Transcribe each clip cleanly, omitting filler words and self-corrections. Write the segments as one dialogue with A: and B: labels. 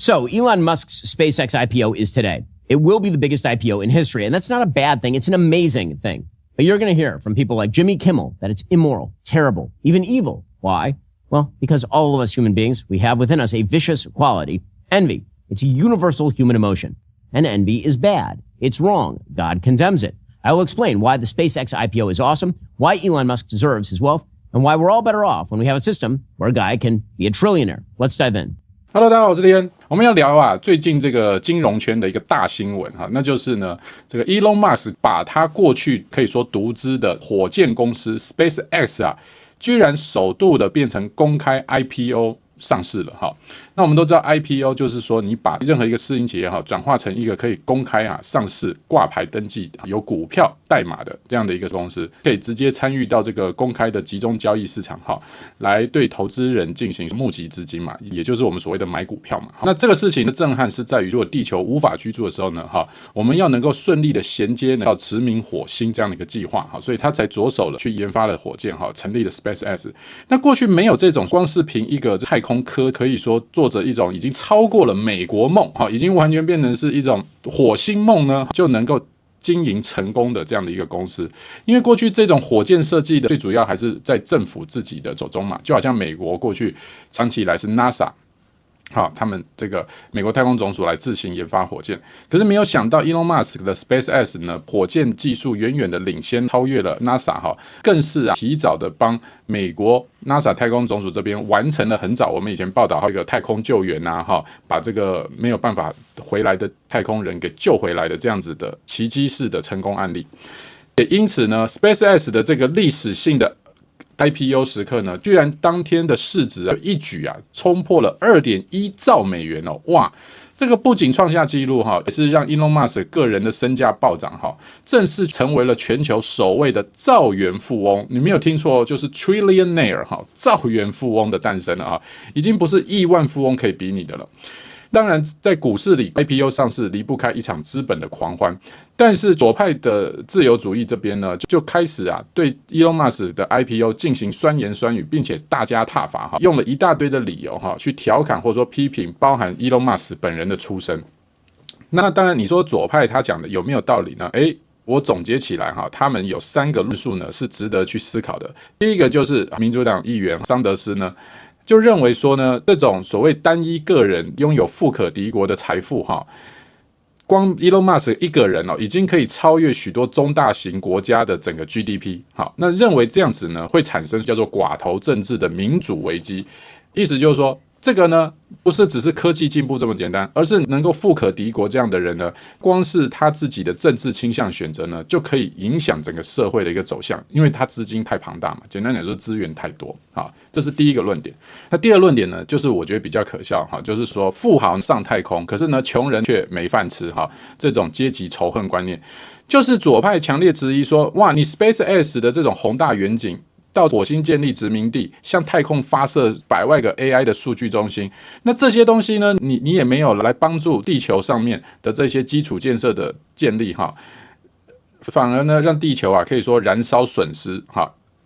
A: So Elon Musk's SpaceX IPO is today. It will be the biggest IPO in history, and that's not a bad thing. It's an amazing thing. But you're going to hear from people like Jimmy Kimmel that it's immoral, terrible, even evil. Why? Well, because all of us human beings, we have within us a vicious quality, envy. It's a universal human emotion. And envy is bad. It's wrong. God condemns it. I will explain why the SpaceX IPO is awesome, why Elon Musk deserves his wealth, and why we're all better off when we have a system where a guy can be a trillionaire. Let's dive in.
B: Hello， 大家好，我是李恩。我们要聊最近这个金融圈的一个大新闻那就是呢，这个 Elon Musk 把他过去可以说独资的火箭公司 SpaceX 居然首度的变成公开 IPO 上市了那我们都知道 IPO 就是说你把任何一个私营企业转化成一个可以公开上市挂牌登记有股票代码的这样的一个公司，可以直接参与到这个公开的集中交易市场来对投资人进行募集资金嘛，也就是我们所谓的买股票嘛。那这个事情的震撼是在于，如果地球无法居住的时候呢我们要能够顺利的衔接到殖民火星这样的一个计划所以他才着手了去研发了火箭成立了 SpaceX。 那过去没有这种光是凭一个太空科可以说做着一种已经超过了美国梦已经完全变成是一种火星梦呢，就能够经营成功的这样的一个公司。因为过去这种火箭设计的最主要还是在政府自己的手中嘛，就好像美国过去长期以来是 NASA他们这个美国太空总署来自行研发火箭，可是没有想到 Elon Musk 的 SpaceX 呢，火箭技术远远的领先，超越了 NASA 更是提早的帮美国 NASA 太空总署这边完成了很早我们以前报道一个太空救援把这个没有办法回来的太空人给救回来的这样子的奇迹式的成功案例。也因此呢 SpaceX 的这个历史性的IPO 时刻呢，居然当天的市值一举冲破了 2.1 兆美元哇！这个不仅创下纪录也是让 Elon Musk 个人的身价暴涨正式成为了全球首位的兆元富翁。你没有听错，就是 trillionaire 兆元富翁的诞生了已经不是亿万富翁可以比拟的了。当然在股市里 IPO 上市离不开一场资本的狂欢，但是左派的自由主义这边呢，就开始对 Elon Musk 的 IPO 进行酸言酸语，并且大加挞伐用了一大堆的理由去调侃或者说批评包含 Elon Musk 本人的出身。那当然你说左派他讲的有没有道理呢？我总结起来他们有3个论述呢是值得去思考的。第一个就是民主党议员桑德斯呢就认为说呢，这种所谓单一个人拥有富可敌国的财富光 Elon Musk 一个人已经可以超越许多中大型国家的整个 GDP。 那认为这样子呢会产生叫做寡头政治的民主危机，意思就是说这个呢不是只是科技进步这么简单，而是能够富可敌国这样的人呢，光是他自己的政治倾向选择呢，就可以影响整个社会的一个走向，因为他资金太庞大嘛，简单讲说资源太多这是第一个论点。那第二论点呢，就是我觉得比较可笑就是说富豪上太空，可是呢穷人却没饭吃这种阶级仇恨观念，就是左派强烈质疑说，哇，你 SpaceX 的这种宏大远景，到火星建立殖民地，向太空发射100万个 AI 的数据中心，那这些东西呢，你也没有来帮助地球上面的这些基础建设的建立反而呢让地球可以说燃烧损失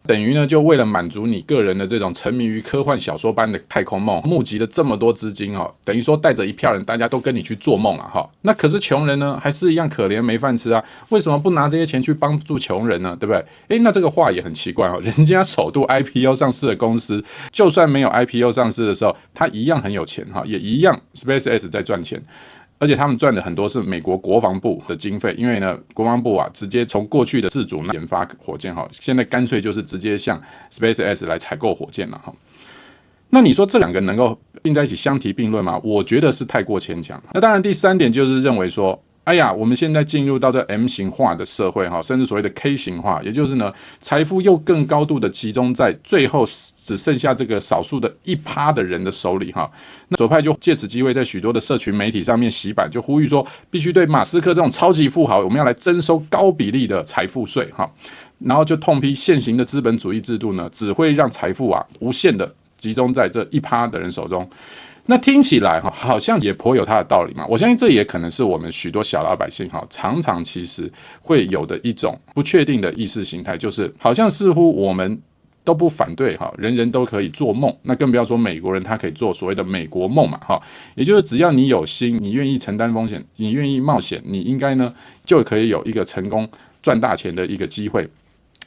B: 等于呢就为了满足你个人的这种沉迷于科幻小说般的太空梦，募集了这么多资金等于说带着一票人大家都跟你去做梦那可是穷人呢还是一样可怜没饭吃为什么不拿这些钱去帮助穷人呢？对不对？那这个话也很奇怪人家首度 IPO 上市的公司，就算没有 IPO 上市的时候，他一样很有钱也一样 SpaceX 在赚钱，而且他们赚的很多是美国国防部的经费，因为呢国防部直接从过去的自主研发火箭现在干脆就是直接向 SpaceX 来采购火箭了那你说这2个能够并在一起相提并论吗？我觉得是太过牵强。那当然第3点就是认为说，哎呀，我们现在进入到这 M 型化的社会甚至所谓的 K 型化，也就是呢财富又更高度的集中在最后只剩下这个少数的1%的人的手里那左派就借此机会在许多的社群媒体上面洗版，就呼吁说必须对马斯克这种超级富豪我们要来征收高比例的财富税然后就痛批现行的资本主义制度呢只会让财富无限的集中在这1%的人手中。那听起来好像也颇有它的道理嘛。我相信这也可能是我们许多小老百姓常常其实会有的一种不确定的意识形态，就是好像似乎我们都不反对人人都可以做梦，那更不要说美国人他可以做所谓的美国梦嘛也就是只要你有心，你愿意承担风险，你愿意冒险，你应该呢就可以有一个成功赚大钱的一个机会。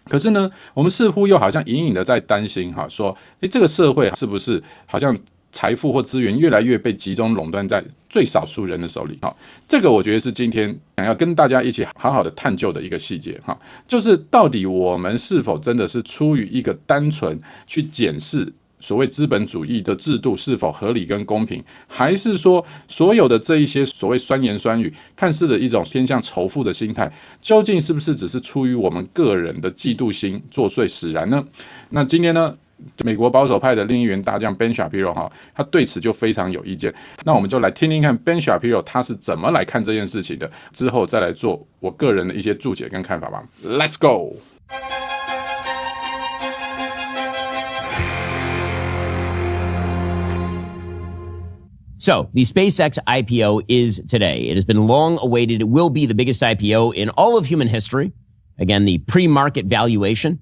B: 可是呢，我们似乎又好像隐隐的在担心说这个社会是不是好像财富或资源越来越被集中垄断在最少数人的手里这个我觉得是今天想要跟大家一起好好的探究的一个细节就是到底我们是否真的是出于一个单纯去检视所谓资本主义的制度是否合理跟公平，还是说所有的这一些所谓酸言酸语看似的一种偏向仇富的心态，究竟是不是只是出于我们个人的嫉妒心作祟使然呢？那今天呢，美国保守派的另一员大将 Ben Shapiro 他对此就非常有意见。那我们就来听听看 Ben Shapiro 他是怎么来看这件事情的，之后再来做我个人的一些注解跟看法吧。Let's go！So,
A: the SpaceX IPO is today. It has been long awaited. It will be the biggest IPO in all of human history. Again, the pre-market valuation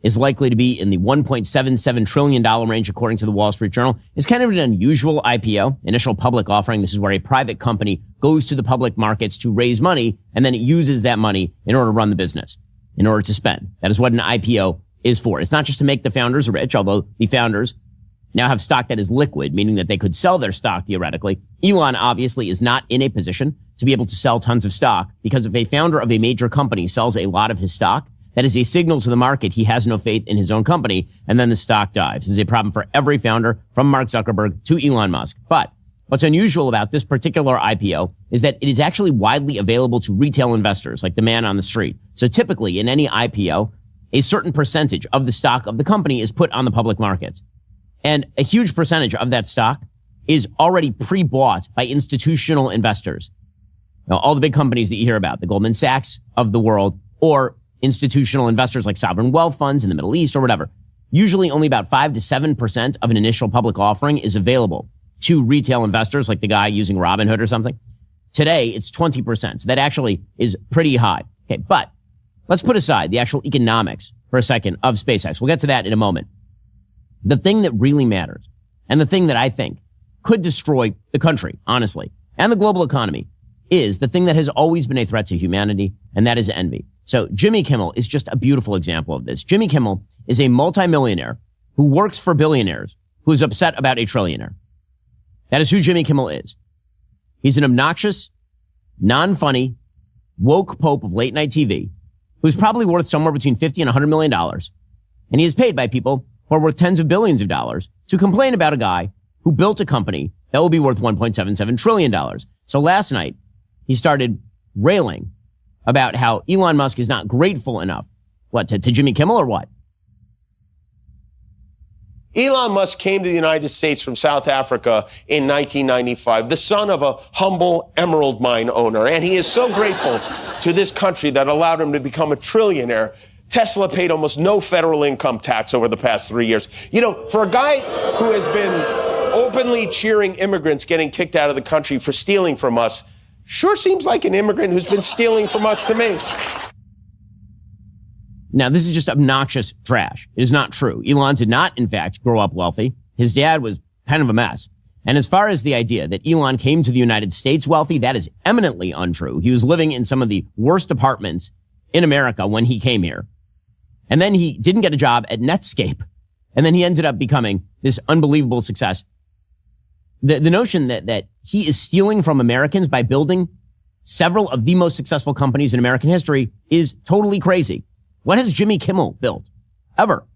A: is likely to be in the $1.77 trillion range, according to the Wall Street Journal. It's kind of an unusual IPO, initial public offering. This is where a private company goes to the public markets to raise money, and then it uses that money in order to run the business, in order to spend. That is what an IPO is for. It's not just to make the founders rich, although the founders now have stock that is liquid, meaning that they could sell their stock theoretically. Elon obviously is not in a position to be able to sell tons of stock, because if a founder of a major company sells a lot of his stock, that is a signal to the market he has no faith in his own company, and then the stock dives. This is a problem for every founder, from Mark Zuckerberg to Elon Musk. But what's unusual about this particular IPO is that it is actually widely available to retail investors, like the man on the street. So typically in any IPO, a certain percentage of the stock of the company is put on the public markets. And a huge percentage of that stock is already pre-bought by institutional investors. Now, all the big companies that you hear about, the Goldman Sachs of the world, or institutional investors like sovereign wealth funds in the Middle East or whatever, usually only about 5 to 7% of an initial public offering is available to retail investors, like the guy using Robinhood or something. Today, it's 20%. So that actually is pretty high. Okay, but let's put aside the actual economics for a second of SpaceX. We'll get to that in a moment. The thing that really matters, and the thing that I think could destroy the country, honestly, and the global economy, is the thing that has always been a threat to humanity, and that is envy. So Jimmy Kimmel is just a beautiful example of this. Jimmy Kimmel is a multimillionaire who works for billionaires who is upset about a trillionaire. That is who Jimmy Kimmel is. He's an obnoxious, non-funny, woke pope of late night TV who's probably worth somewhere between $50 and $100 million. And he is paid by people who are worth tens of billions of dollars to complain about a guy who built a company that will be worth $1.77 trillion. So last night, he started railing about how Elon Musk is not grateful enough. What, to Jimmy Kimmel or what?
C: Elon Musk came to the United States from South Africa in 1995, the son of a humble emerald mine owner. And he is so grateful to this country that allowed him to become a trillionaire. Tesla paid almost no federal income tax over the past 3 years. You know, for a guy who has been openly cheering immigrants getting kicked out of the country for stealing from us, sure seems like an immigrant who's been stealing from us to me.
A: Now, this is just obnoxious trash. It is not true. Elon did not, in fact, grow up wealthy. His dad was kind of a mess. And as far as the idea that Elon came to the United States wealthy, that is eminently untrue. He was living in some of the worst apartments in America when he came here. And then he didn't get a job at Netscape. And then he ended up becoming this unbelievable success. The notion that he is stealing from Americans by building several of the most successful companies in American history is totally crazy. What has Jimmy Kimmel built? Ever.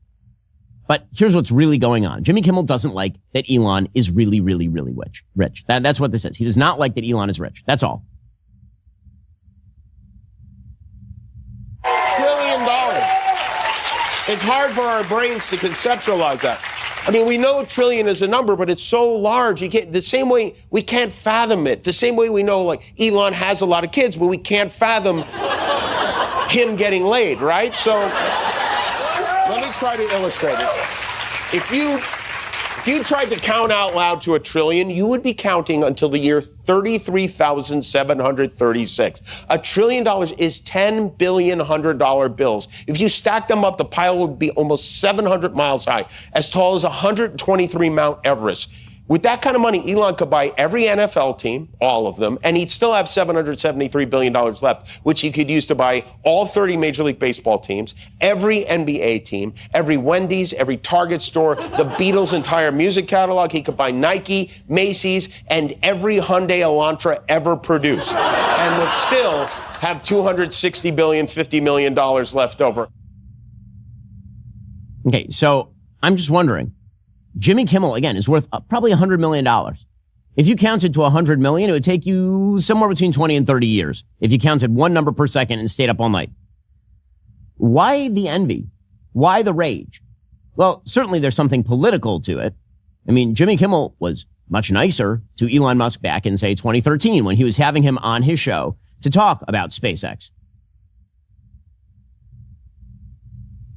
A: But here's what's really going on. Jimmy Kimmel doesn't like that Elon is really, really, really rich. That's what this is. He does not like that Elon is rich. That's all.
C: $1 trillion. It's hard for our brains to conceptualize that. I mean, we know a trillion is a number, but it's so large. You can't, the same way we can't fathom it. The same way we know, like, Elon has a lot of kids, but we can't fathom him getting laid, right? So let me try to illustrate it. If you If you tried to count out loud to 1 trillion, you would be counting until the year 33,736. $1 trillion is 10 billion $100 bills. If you stack them up, the pile would be almost 700 miles high, as tall as 123 Mount Everest. With that kind of money, Elon could buy every NFL team, all of them, and he'd still have $773 billion left, which he could use to buy all 30 Major League Baseball teams, every NBA team, every Wendy's, every Target store, the Beatles' entire music catalog. He could buy Nike, Macy's, and every Hyundai Elantra ever produced, and would still have $260 billion, $50 million left over.
A: Okay, so I'm just wondering. Jimmy Kimmel, again, is worth probably $100 million. If you counted to 100 million, it would take you somewhere between 20 and 30 years if you counted one number per second and stayed up all night. Why the envy? Why the rage? Well, certainly there's something political to it. I mean, Jimmy Kimmel was much nicer to Elon Musk back in, say, 2013 when he was having him on his show to talk about SpaceX.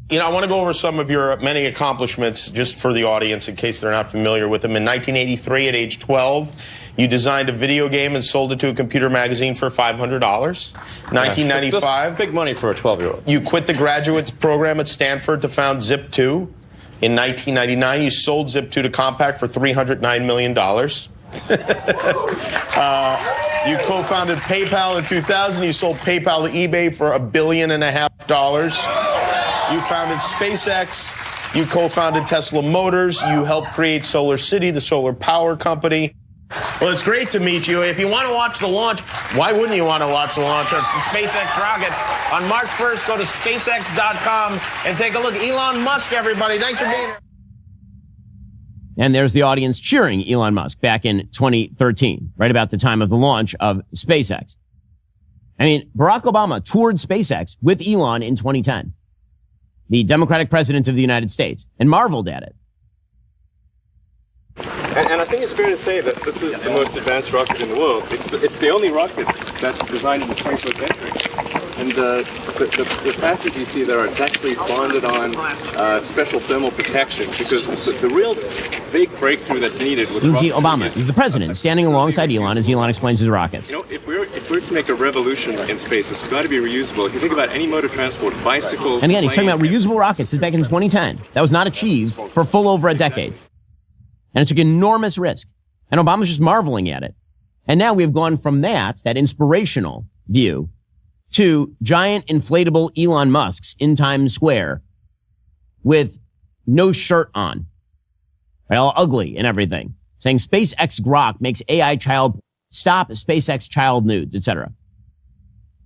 C: You know, I want to go over some of your many accomplishments just for the audience in case they're not familiar with them. In 1983, at age 12, you designed a video game and sold it to a computer magazine for $500. 1995.
D: Big money for a 12-year-old.
C: You quit the graduates program at Stanford to found Zip2. In 1999, you sold Zip2 to Compaq for $309 million. You co-founded PayPal in 2000. You sold PayPal to eBay for $1.5 billion. You founded SpaceX. You co-founded Tesla Motors. You helped create Solar City, the solar power company. Well, it's great to meet you. If you want to watch the launch, why wouldn't you want to watch the launch of the SpaceX rocket? On March 1st, go to SpaceX.com and take a look. Elon Musk, everybody. Thanks for being here.
A: And there's the audience cheering Elon Musk back in 2013, right about the time of the launch of SpaceX. I mean, Barack Obama toured SpaceX with Elon in 2010. The Democratic president of the United States, and marveled at it.
E: And I think it's fair to say that this is the most advanced rocket in the world. It's the only rocket that's designed in the 21st century. And the factors you see there are exactly bonded on special thermal protection, because the real big breakthrough that's needed with
A: you can see Obama is the president standing alongside Elon as Elon explains his rockets.
E: You know, if we're to make a revolution in space, it's got to be reusable. If you think about any mode of transport, bicycles...
A: And again, he's talking about reusable rockets. This is back in 2010. That was not achieved for full over a decade. And it took enormous risk. And Obama's just marveling at it. And now we've gone from that inspirational view, to giant inflatable Elon Musks in Times Square with no shirt on, right, all ugly and everything, saying SpaceX grok makes AI child, stop SpaceX child nudes, etc.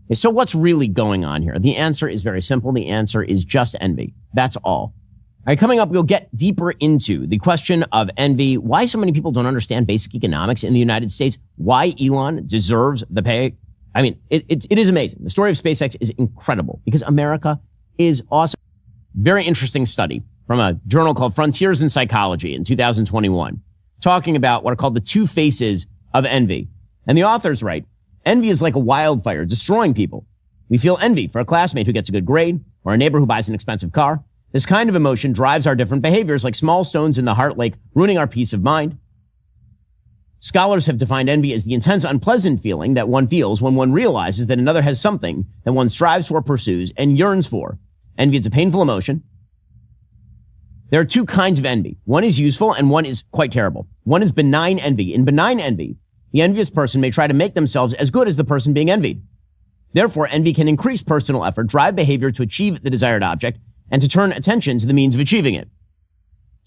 A: Okay, so what's really going on here? The answer is very simple. The answer is just envy. That's all. All right, coming up, we'll get deeper into the question of envy, why so many people don't understand basic economics in the United States, why Elon deserves the pay. I mean, it is amazing. The story of SpaceX is incredible because America is awesome. Very interesting study from a journal called Frontiers in Psychology in 2021, talking about what are called the two faces of envy. And the authors write, envy is like a wildfire destroying people. We feel envy for a classmate who gets a good grade or a neighbor who buys an expensive car. This kind of emotion drives our different behaviors like small stones in the heart lake, ruining our peace of mind. Scholars have defined envy as the intense, unpleasant feeling that one feels when one realizes that another has something that one strives for, pursues, and yearns for. Envy is a painful emotion. There are two kinds of envy. One is useful and one is quite terrible. One is benign envy. In benign envy, the envious person may try to make themselves as good as the person being envied. Therefore, envy can increase personal effort, drive behavior to achieve the desired object, and to turn attention to the means of achieving it.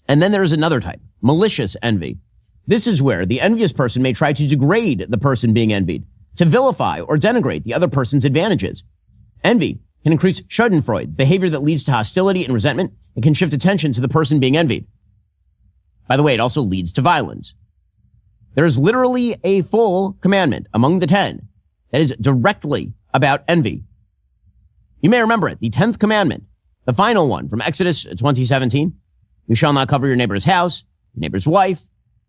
A: And then there is another type, malicious envy. This is where the envious person may try to degrade the person being envied, to vilify or denigrate the other person's advantages. Envy can increase schadenfreude, behavior that leads to hostility and resentment, and can shift attention to the person being envied. By the way, it also leads to violence. There is literally a full commandment among the 10 that is directly about envy. You may remember it, the 10th commandment, the final one from Exodus 20:17. You shall not cover your neighbor's house, your neighbor's wife,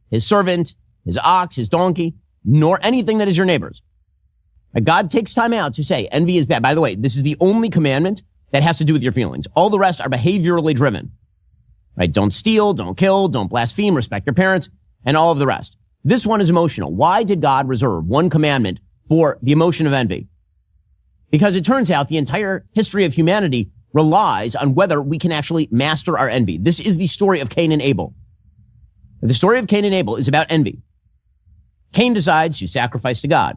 A: his servant, his ox, his donkey, nor anything that is your neighbor's. God takes time out to say envy is bad. By the way, this is the only commandment that has to do with your feelings. All the rest are behaviorally driven. right? Don't steal, don't kill, don't blaspheme, respect your parents, and all of the rest. This one is emotional. Why did God reserve one commandment for the emotion of envy? Because it turns out the entire history of humanity relies on whether we can actually master our envy. This is the story of Cain and Abel. The story of Cain and Abel is about envy. Cain decides to sacrifice to God,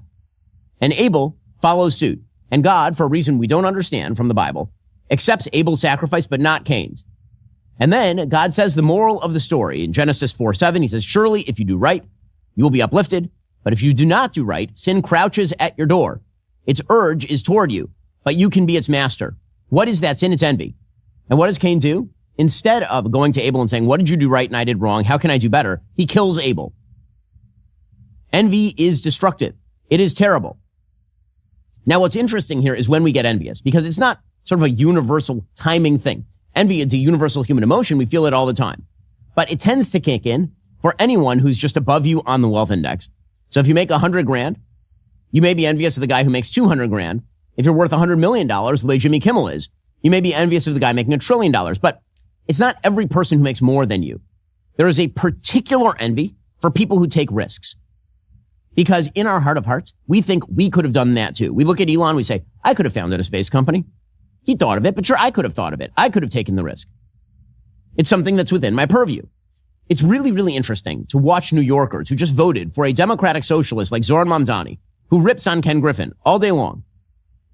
A: and Abel follows suit. And God, for a reason we don't understand from the Bible, accepts Abel's sacrifice, but not Cain's. And then God says the moral of the story in Genesis 4:7, he says, surely if you do right, you will be uplifted. But if you do not do right, sin crouches at your door. Its urge is toward you, but you can be its master. What is that sin? It's envy. And what does Cain do? Instead of going to Abel and saying, what did you do right and I did wrong? How can I do better? He kills Abel. Envy is destructive. It is terrible. Now, what's interesting here is when we get envious, because it's not sort of a universal timing thing. Envy is a universal human emotion. We feel it all the time. But it tends to kick in for anyone who's just above you on the wealth index. So if you make $100,000, you may be envious of the guy who makes $200,000. If you're worth $100 million, the way Jimmy Kimmel is, you may be envious of the guy making $1 trillion. But it's not every person who makes more than you. There is a particular envy for people who take risks. Because in our heart of hearts, we think we could have done that too. We look at Elon, we say, I could have founded a space company. He thought of it, but sure, I could have thought of it. I could have taken the risk. It's something that's within my purview. It's really, really interesting to watch New Yorkers who just voted for a democratic socialist like Zoran Mamdani, who rips on Ken Griffin all day long,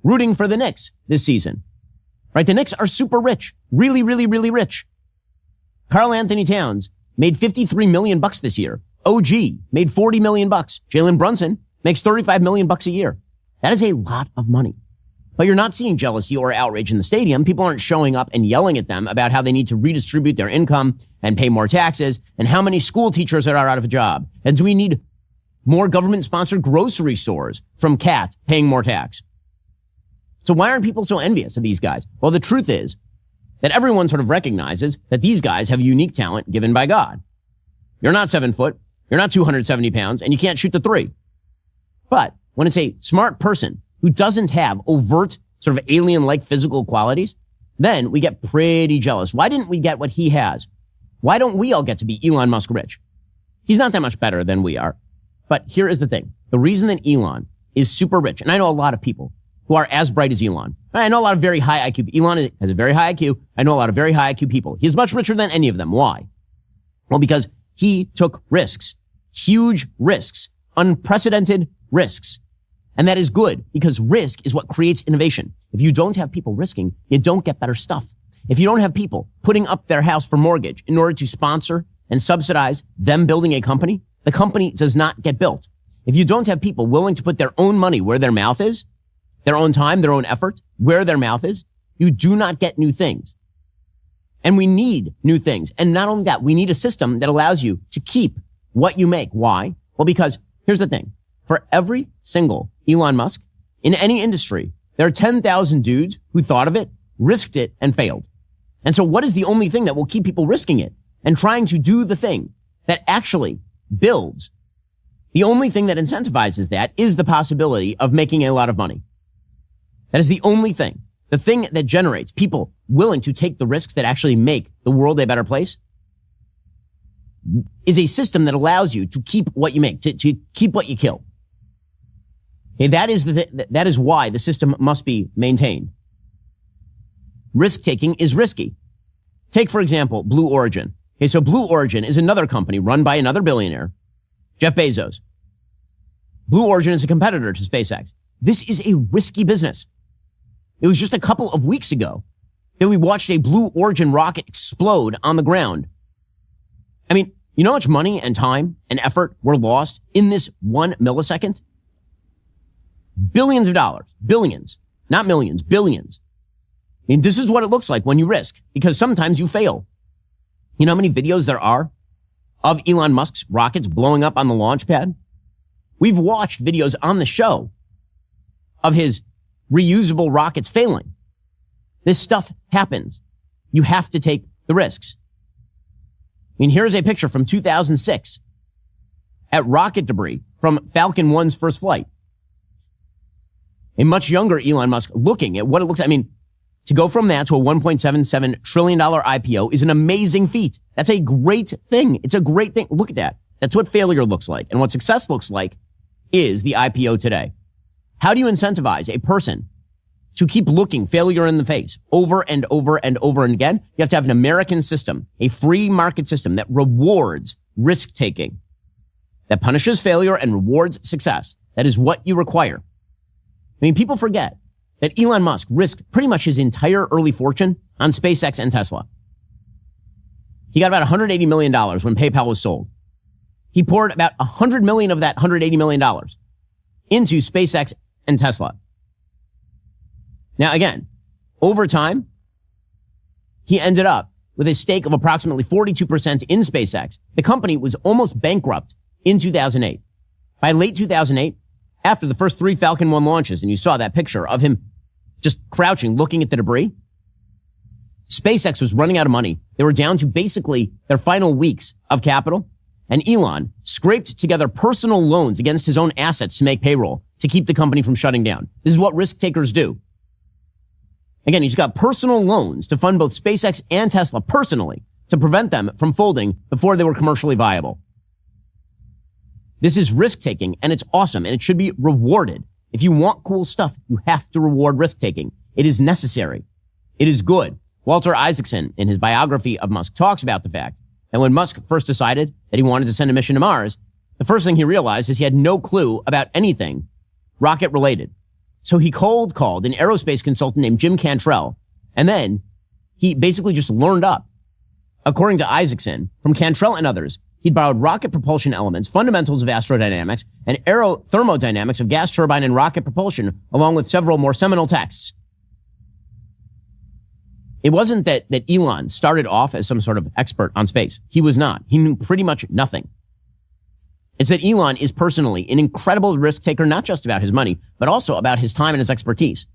A: rooting for the Knicks this season. Right? The Knicks are super rich. Really, really, really rich. Karl Anthony Towns made $53 million this year. OG made $40 million. Jalen Brunson makes $35 million a year. That is a lot of money. But you're not seeing jealousy or outrage in the stadium. People aren't showing up and yelling at them about how they need to redistribute their income and pay more taxes and how many school teachers are out of a job. And do we need more government-sponsored grocery stores from CAT paying more tax? So why aren't people so envious of these guys? Well, the truth is that everyone sort of recognizes that these guys have unique talent given by God. You're not 7 foot. You're not 270 pounds, and you can't shoot the three. But when it's a smart person who doesn't have overt sort of alien-like physical qualities, then we get pretty jealous. Why didn't we get what he has? Why don't we all get to be Elon Musk rich? He's not that much better than we are. But here is the thing. The reason that Elon is super rich, and I know a lot of people who are as bright as Elon. I know a lot of very high IQ. Elon has a very high IQ. I know a lot of very high IQ people. He's much richer than any of them. Why? Well, because he took risks, huge risks, unprecedented risks. And that is good because risk is what creates innovation. If you don't have people risking, you don't get better stuff. If you don't have people putting up their house for mortgage in order to sponsor and subsidize them building a company, the company does not get built. If you don't have people willing to put their own money where their mouth is, their own time, their own effort, where their mouth is, you do not get new things. And we need new things. And not only that, we need a system that allows you to keep what you make. Why? Well, because here's the thing. For every single Elon Musk in any industry, there are 10,000 dudes who thought of it, risked it, and failed. And so what is the only thing that will keep people risking it and trying to do the thing that actually builds? The only thing that incentivizes that is the possibility of making a lot of money. That is the only thing. The thing that generates people willing to take the risks that actually make the world a better place is a system that allows you to keep what you make, to keep what you kill. Okay, that is why the system must be maintained. Risk-taking is risky. Take, for example, Blue Origin. Okay, so Blue Origin is another company run by another billionaire, Jeff Bezos. Blue Origin is a competitor to SpaceX. This is a risky business. It was just a couple of weeks ago that we watched a Blue Origin rocket explode on the ground. I mean, you know how much money and time and effort were lost in this 1 millisecond? Billions of dollars. Billions. Not millions. Billions. I mean, this is what it looks like when you risk, because sometimes you fail. You know how many videos there are of Elon Musk's rockets blowing up on the launch pad? We've watched videos on the show of his reusable rockets failing. This stuff happens. You have to take the risks. I mean, here's a picture from 2006 at rocket debris from Falcon 1's first flight. A much younger Elon Musk looking at what it looks like. I mean, To go from that to a $1.77 trillion IPO is an amazing feat. That's a great thing. It's a great thing. Look at that. That's what failure looks like. And what success looks like is the IPO today. How do you incentivize a person to keep looking failure in the face over and over and over and again? You have to have an American system, a free market system that rewards risk-taking, that punishes failure and rewards success. That is what you require. I mean, people forget that Elon Musk risked pretty much his entire early fortune on SpaceX and Tesla. He got about $180 million when PayPal was sold. He poured about $100 million of that $180 million into SpaceX and Tesla. Now, again, over time, he ended up with a stake of approximately 42% in SpaceX. The company was almost bankrupt in 2008. By late 2008, after the first 3 Falcon 1 launches, and you saw that picture of him just crouching, looking at the debris, SpaceX was running out of money. They were down to basically their final weeks of capital, and Elon scraped together personal loans against his own assets to make payroll to keep the company from shutting down. This is what risk takers do. Again, he's got personal loans to fund both SpaceX and Tesla personally to prevent them from folding before they were commercially viable. This is risk-taking, and it's awesome, and it should be rewarded. If you want cool stuff, you have to reward risk-taking. It is necessary. It is good. Walter Isaacson, in his biography of Musk, talks about the fact that when Musk first decided that he wanted to send a mission to Mars, the first thing he realized is he had no clue about anything rocket-related. So he cold called an aerospace consultant named Jim Cantrell, and then he basically just learned up. According to Isaacson, from Cantrell and others, he'd borrowed rocket propulsion elements, fundamentals of astrodynamics, and aerothermodynamics of gas turbine and rocket propulsion, along with several more seminal texts. It wasn't that Elon started off as some sort of expert on space. He was not. He knew pretty much nothing. It's that Elon is personally an incredible risk taker, not just about his money, but also about his time and his expertise.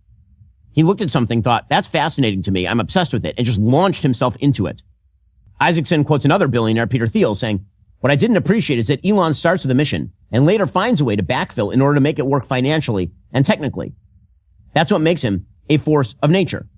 A: He looked at something, thought, that's fascinating to me, I'm obsessed with it, and just launched himself into it. Isaacson quotes another billionaire, Peter Thiel, saying, "What I didn't appreciate is that Elon starts with a mission and later finds a way to backfill in order to make it work financially and technically. That's what makes him a force of nature."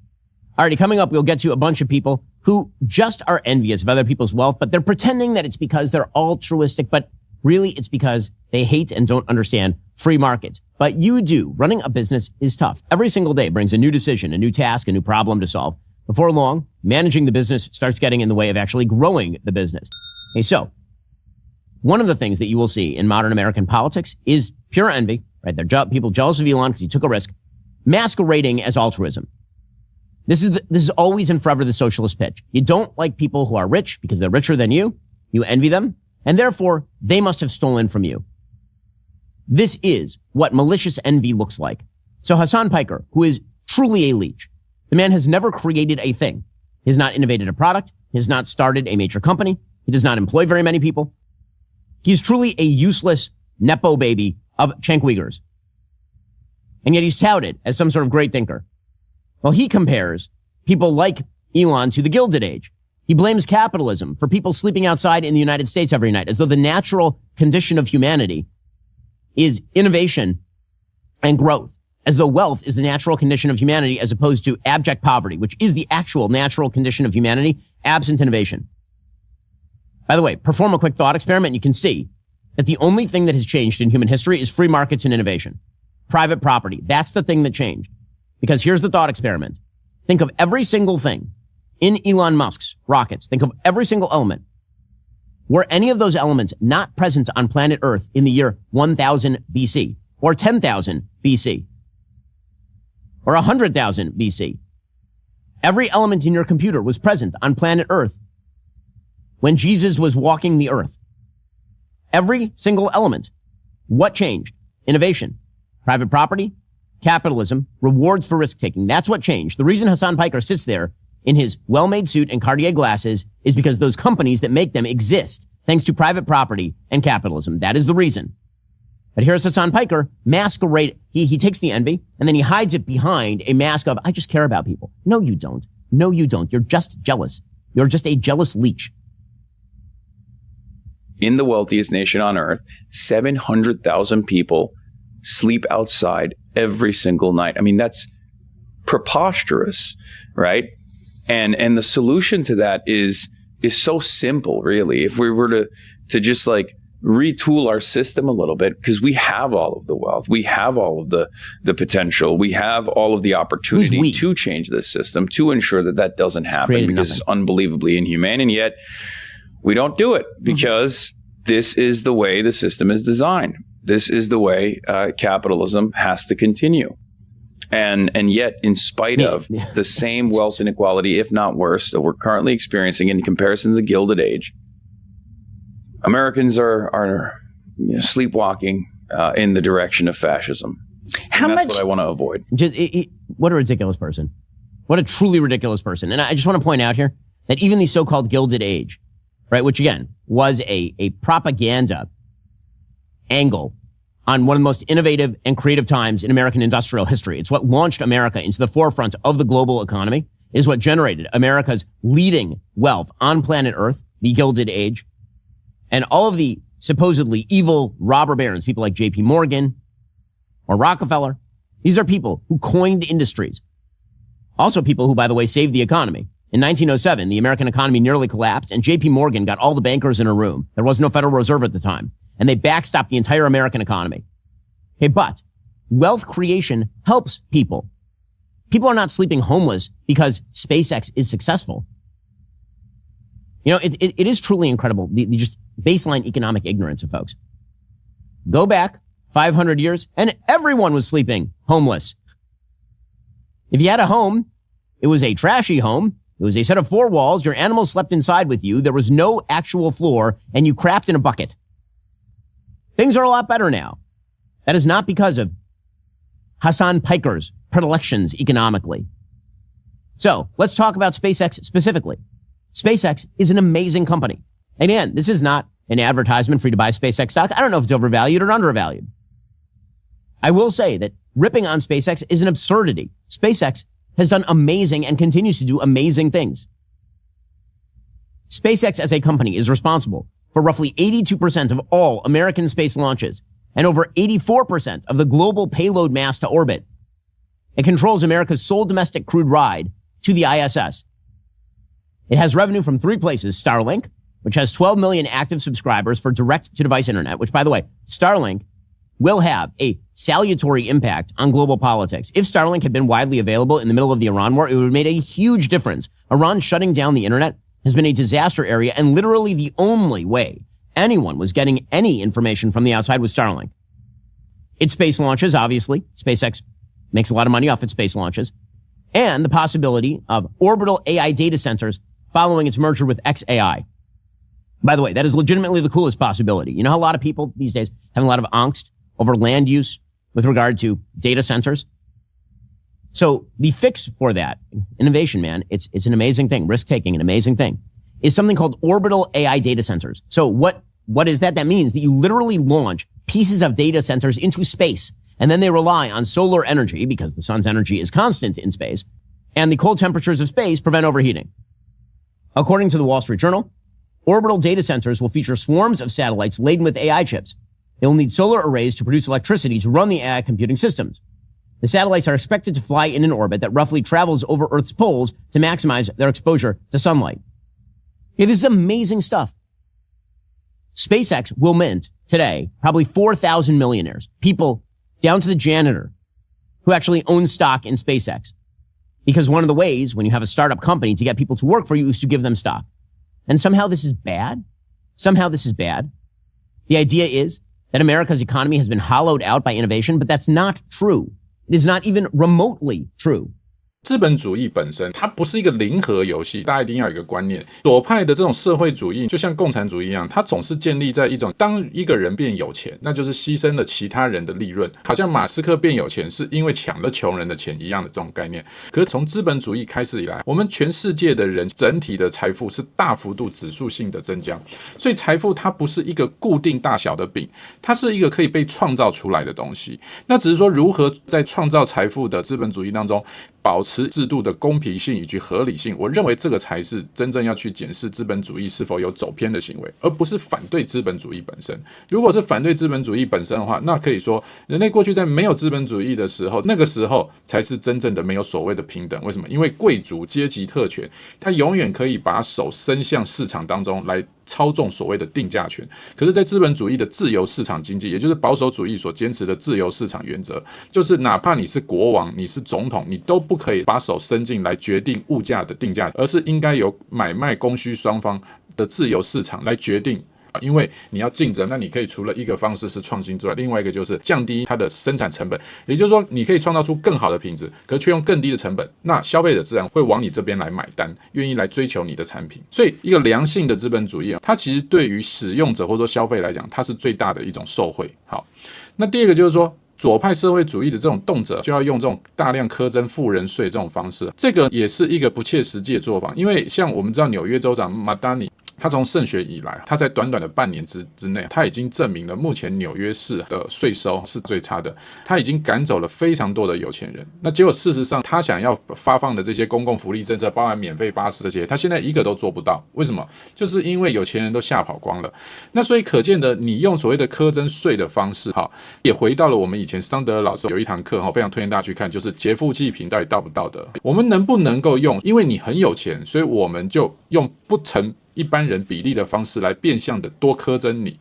A: Alrighty, coming up, we'll get to a bunch of people who just are envious of other people's wealth, but they're pretending that it's because they're altruistic, but really it's because they hate and don't understand free markets. But you do. Running a business is tough. Every single day brings a new decision, a new task, a new problem to solve. Before long, managing the business starts getting in the way of actually growing the business. Okay, so one of the things that you will see in modern American politics is pure envy, right? They're people jealous of Elon because he took a risk, masquerading as altruism. This is always and forever the socialist pitch. You don't like people who are rich because they're richer than you. You envy them, and therefore they must have stolen from you. This is what malicious envy looks like. So Hassan Piker, who is truly a leech, the man has never created a thing. He has not innovated a product. He has not started a major company. He does not employ very many people. He's truly a useless Nepo baby of Cenk Uyghurs. And yet he's touted as some sort of great thinker. Well, he compares people like Elon to the Gilded Age. He blames capitalism for people sleeping outside in the United States every night, as though the natural condition of humanity is innovation and growth, as though wealth is the natural condition of humanity as opposed to abject poverty, which is the actual natural condition of humanity, absent innovation. By the way, perform a quick thought experiment and you can see that the only thing that has changed in human history is free markets and innovation. Private property. That's the thing that changed. Because here's the thought experiment. Think of every single thing in Elon Musk's rockets. Think of every single element. Were any of those elements not present on planet Earth in the year 1000 BC or 10,000 BC or 100,000 BC? Every element in your computer was present on planet Earth when Jesus was walking the earth. Every single element. What changed? Innovation, private property, capitalism, rewards for risk-taking. That's what changed. The reason Hassan Piker sits there in his well-made suit and Cartier glasses is because those companies that make them exist thanks to private property and capitalism. That is the reason. But here's Hassan Piker masquerade. He takes the envy and then he hides it behind a mask of, I just care about people. No, you don't. No, you don't. You're just jealous. You're just a jealous leech.
D: In the wealthiest nation on earth, 700,000 people sleep outside every single night. I mean, that's preposterous, right? And the solution to that is so simple, really. If we were to just like retool our system a little bit, because we have all of the wealth, we have all of the potential, we have all of the opportunity to change this system, to ensure that doesn't happen, because it's unbelievably inhumane, and yet we don't do it because this is the way the system is designed. This is the way capitalism has to continue. And yet, in spite of the same wealth inequality, if not worse, that we're currently experiencing in comparison to the Gilded Age, Americans are sleepwalking in the direction of fascism. That's what I want to avoid.
A: What a ridiculous person. What a truly ridiculous person. And I just want to point out here that even the so-called Gilded Age, right, which again was a propaganda angle on one of the most innovative and creative times in American industrial history. It's what launched America into the forefront of the global economy, is what generated America's leading wealth on planet Earth, the Gilded Age. And all of the supposedly evil robber barons, people like J.P. Morgan or Rockefeller, these are people who coined industries. Also people who, by the way, saved the economy. In 1907, the American economy nearly collapsed, and J.P. Morgan got all the bankers in a room. There was no Federal Reserve at the time. And they backstopped the entire American economy. Okay, but wealth creation helps people. People are not sleeping homeless because SpaceX is successful. You know, it is truly incredible, the just baseline economic ignorance of folks. Go back 500 years, and everyone was sleeping homeless. If you had a home, it was a trashy home. It was a set of 4 walls. Your animals slept inside with you. There was no actual floor, and you crapped in a bucket. Things are a lot better now. That is not because of Hassan Piker's predilections economically. So let's talk about SpaceX specifically. SpaceX is an amazing company. Again, this is not an advertisement for you to buy SpaceX stock. I don't know if it's overvalued or undervalued. I will say that ripping on SpaceX is an absurdity. SpaceX has done amazing and continues to do amazing things. SpaceX as a company is responsible for roughly 82% of all American space launches and over 84% of the global payload mass to orbit. It controls America's sole domestic crewed ride to the ISS. It has revenue from 3 places: Starlink, which has 12 million active subscribers for direct-to-device internet, which, by the way, Starlink will have a salutary impact on global politics. If Starlink had been widely available in the middle of the Iran war, it would have made a huge difference. Iran shutting down the internet has been a disaster area, and literally the only way anyone was getting any information from the outside was Starlink. Its space launches, obviously. SpaceX makes a lot of money off its space launches. And the possibility of orbital AI data centers following its merger with xAI. By the way, that is legitimately the coolest possibility. You know how a lot of people these days have a lot of angst over land use with regard to data centers? So the fix for that, innovation, man, it's an amazing thing. Risk-taking, an amazing thing, is something called orbital AI data centers. So what is that? That means that you literally launch pieces of data centers into space, and then they rely on solar energy because the sun's energy is constant in space, and the cold temperatures of space prevent overheating. According to the Wall Street Journal, orbital data centers will feature swarms of satellites laden with AI chips. They will need solar arrays to produce electricity to run the AI computing systems. The satellites are expected to fly in an orbit that roughly travels over Earth's poles to maximize their exposure to sunlight. Yeah, this is amazing stuff. SpaceX will mint today probably 4,000 millionaires, people down to the janitor, who actually own stock in SpaceX. Because one of the ways when you have a startup company to get people to work for you is to give them stock. And somehow this is bad. Somehow this is bad. The idea is that America's economy has been hollowed out by innovation, but that's not true. It is not even remotely true.
B: 资本主义本身它不是一个零和游戏，大家一定要有一个观念。左派的这种社会主义就像共产主义一样，它总是建立在一种当一个人变有钱，那就是牺牲了其他人的利润，好像马斯克变有钱是因为抢了穷人的钱一样的这种概念。可是从资本主义开始以来，我们全世界的人整体的财富是大幅度指数性的增加，所以财富它不是一个固定大小的饼，它是一个可以被创造出来的东西。那只是说如何在创造财富的资本主义当中保持制度的公平性以及合理性，我认为这个才是真正要去检视资本主义是否有走偏的行为，而不是反对资本主义本身。如果是反对资本主义本身的话，那可以说人类过去在没有资本主义的时候，那个时候才是真正的没有所谓的平等。为什么？因为贵族阶级特权，他永远可以把手伸向市场当中来操纵所谓的定价权。可是在资本主义的自由市场经济，也就是保守主义所坚持的自由市场原则，就是哪怕你是国王，你是总统，你都不可以把手伸进来决定物价的定价，而是应该由买卖供需双方的自由市场来决定。因为你要竞争，那你可以除了一个方式是创新之外，另外一个就是降低它的生产成本，也就是说你可以创造出更好的品质，可是却用更低的成本，那消费者自然会往你这边来买单，愿意来追求你的产品。所以一个良性的资本主义，它其实对于使用者或者说消费来讲，它是最大的一种受惠。好，那第二个就是说，左派社会主义的这种动辄就要用这种大量苛征富人税这种方式，这个也是一个不切实际的做法。因为像我们知道纽约州长马达尼，他从胜选以来，他在短短的半年之内，他已经证明了目前纽约市的税收是最差的，他已经赶走了非常多的有钱人。那结果事实上，他想要发放的这些公共福利政策，包含免费巴士这些，他现在一个都做不到。为什么？就是因为有钱人都吓跑光了。那所以可见的，你用所谓的苛征税的方式，也回到了我们以前桑德尔老师有一堂课，非常推荐大家去看，就是劫富济贫到底道不道德？我们能不能够用，因为你很有钱，所以我们就用不成一般人比例的方式来变相的多苛征你，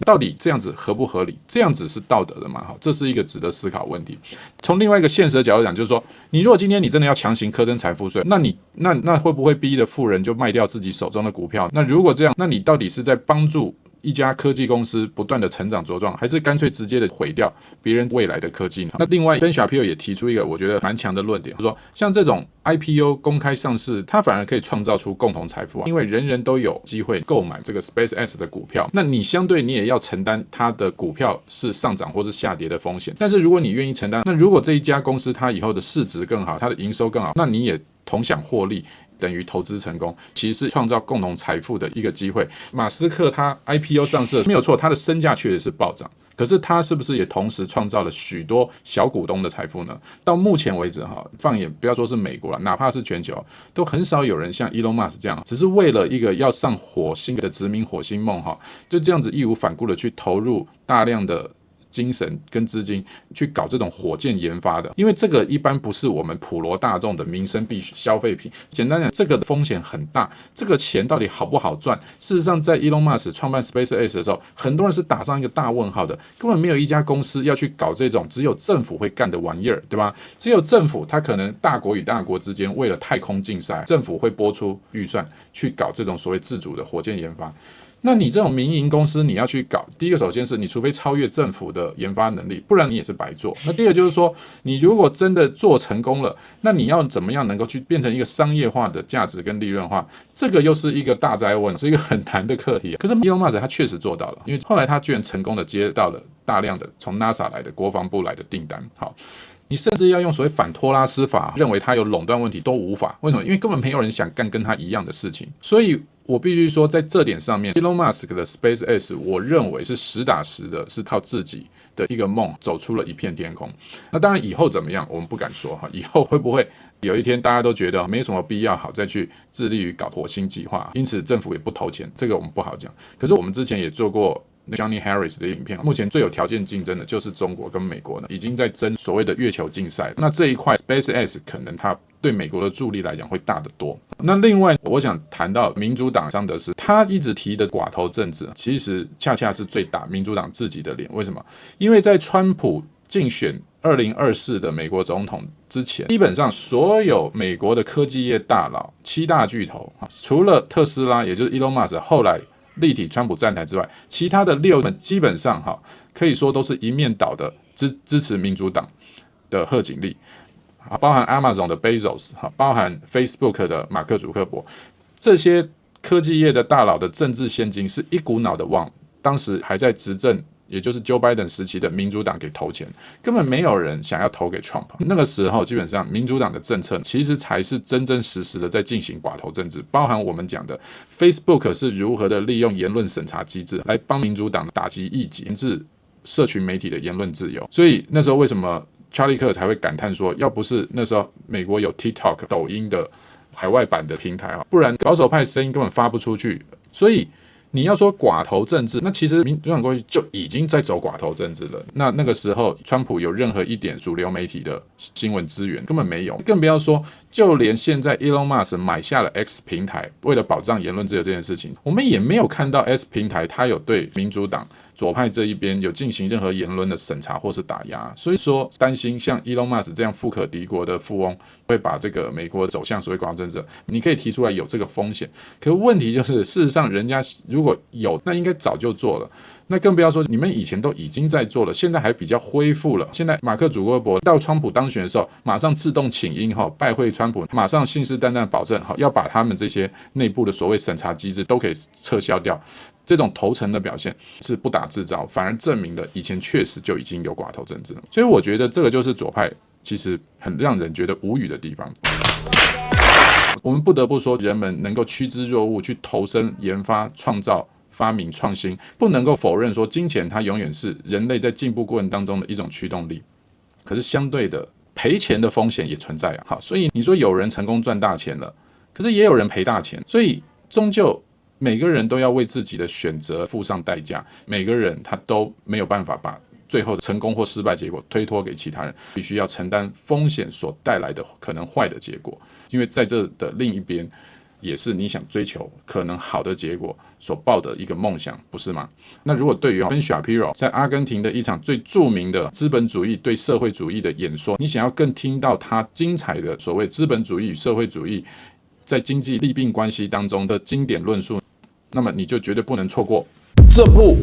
B: 到底这样子合不合理？这样子是道德的吗？这是一个值得思考的问题。从另外一个现实的角度讲，就是说，你如果今天你真的要强行苛征财富税，那会不会逼的富人就卖掉自己手中的股票？那如果这样，那你到底是在帮助一家科技公司不断的成长茁壮，还是干脆直接的毁掉别人未来的科技呢？那另外 Ben Shapiro 也提出一个我觉得蛮强的论点，就是说像这种 IPO 公开上市，它反而可以创造出共同财富，因为人人都有机会购买这个 SpaceX 的股票，那你相对你也要承担它的股票是上涨或是下跌的风险。但是如果你愿意承担，那如果这一家公司它以后的市值更好，它的营收更好，那你也同享获利，等于投资成功，其实是创造共同财富的一个机会。马斯克他 IPO 上市没有错，他的身价确实是暴涨，可是他是不是也同时创造了许多小股东的财富呢？到目前为止，放眼不要说是美国了，哪怕是全球，都很少有人像伊隆马斯克这样，只是为了一个要上火星的殖民火星梦，就这样子义无反顾的去投入大量的精神跟资金去搞这种火箭研发的，因为这个一般不是我们普罗大众的民生必需消费品。简单讲，这个风险很大，这个钱到底好不好赚？事实上，在 Elon Musk 创办 SpaceX 的时候，很多人是打上一个大问号的，根本没有一家公司要去搞这种只有政府会干的玩意儿，对吧？只有政府，它可能大国与大国之间为了太空竞赛，政府会拨出预算去搞这种所谓自主的火箭研发。那你这种民营公司你要去搞，第一个首先是你除非超越政府的研发能力，不然你也是白做。那第二个就是说，你如果真的做成功了，那你要怎么样能够去变成一个商业化的价值跟利润化，这个又是一个大哉问，是一个很难的课题。可是 Elon Musk 他确实做到了，因为后来他居然成功的接到了大量的从 NASA 来的国防部来的订单。好，你甚至要用所谓反托拉斯法，认为他有垄断问题都无法。为什么？因为根本没有人想干跟他一样的事情。所以我必须说，在这点上面 ，Elon Musk 的 SpaceX， 我认为是实打实的，是靠自己的一个梦走出了一片天空。那当然以后怎么样，我们不敢说哈。以后会不会有一天大家都觉得没什么必要好再去致力于搞火星计划，因此政府也不投钱，这个我们不好讲。可是我们之前也做过Johnny Harris 的影片，目前最有条件竞争的就是中国跟美国呢，已经在争所谓的月球竞赛。那这一块 SpaceX 可能它对美国的助力来讲会大得多。那另外我想谈到民主党桑德斯，他一直提的寡头政治，其实恰恰是最打民主党自己的脸。为什么？因为在川普竞选2024的美国总统之前，基本上所有美国的科技业大佬7大巨头，除了特斯拉也就是 Elon Musk 后来力挺川普站台之外，其他的6人基本上可以说都是一面倒的支持民主党的贺锦丽，包含 Amazon 的 Bezos， 包含 Facebook 的马克·祖克伯，这些科技业的大佬的政治现金是一股脑的往当时还在执政，也就是 Joe Biden 时期的民主党给投钱，根本没有人想要投给 Trump。那个时候基本上民主党的政策其实才是真真实实的在进行寡头政治，包含我们讲的 Facebook 是如何的利用言论审查机制来帮民主党打击异己，限制社群媒体的言论自由。所以那时候为什么查理克才会感叹说，要不是那时候美国有 TikTok 抖音的海外版的平台，不然保守派声音根本发不出去。所以你要说寡头政治，那其实民主党过去就已经在走寡头政治了。那个时候，川普有任何一点主流媒体的新闻资源根本没有，更不要说，就连现在 Elon Musk 买下了 X 平台，为了保障言论自由这件事情，我们也没有看到 X 平台它有对民主党左派这一边有进行任何言论的审查或是打压。所以说，担心像 Elon Musk 这样富可敌国的富翁会把这个美国走向所谓寡头政治，你可以提出来有这个风险。可是问题就是，事实上人家如果有，那应该早就做了。那更不要说你们以前都已经在做了，现在还比较恢复了。现在马克·祖克伯到川普当选的时候，马上自动请缨拜会川普，马上信誓旦旦保证要把他们这些内部的所谓审查机制都可以撤销掉。这种投诚的表现是不打自招，反而证明了以前确实就已经有寡头政治了。所以我觉得这个就是左派其实很让人觉得无语的地方。我们不得不说，人们能够趋之若鹜去投身研发、创造、发明、创新，不能够否认说金钱它永远是人类在进步过程当中的一种驱动力。可是相对的，赔钱的风险也存在啊。好，所以你说有人成功赚大钱了，可是也有人赔大钱，所以终究每个人都要为自己的选择付上代价，每个人他都没有办法把最后的成功或失败结果推脱给其他人，必须要承担风险所带来的可能坏的结果。因为在这的另一边，也是你想追求可能好的结果所抱的一个梦想，不是吗？那如果对于 Ben Shapiro 在阿根廷的一场最著名的资本主义对社会主义的演说，你想要更听到他精彩的所谓资本主义与社会主义在经济利病关系当中的经典论述，那么你就绝对不能错过这部